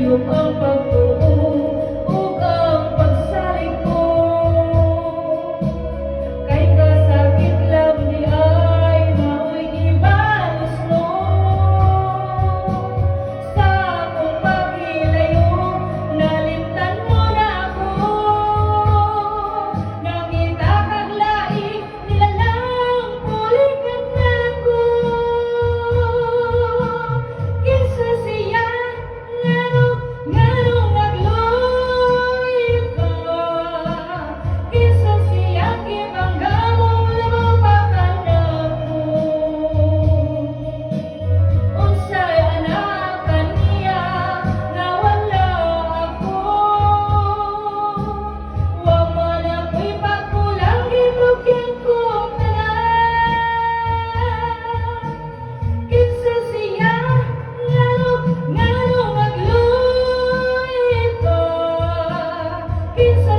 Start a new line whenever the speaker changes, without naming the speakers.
hayop ang pagtuo ug ang pagsalig ko. Kay kasakit lang di ay mao'y ibalos mo sa akong paghilayo. Nalimtan mo na ako, nangita kag laing nilalang pulikat na ko. Kinsa siya nganong nagluy ka, kinsa siya gibanggamong lumapakan ako. Unsay anak kaniya nga wala ako, wa man ako'y pagkulang gitugyan kong tanan. Kinsa siya nganong nagluy ka, kinsa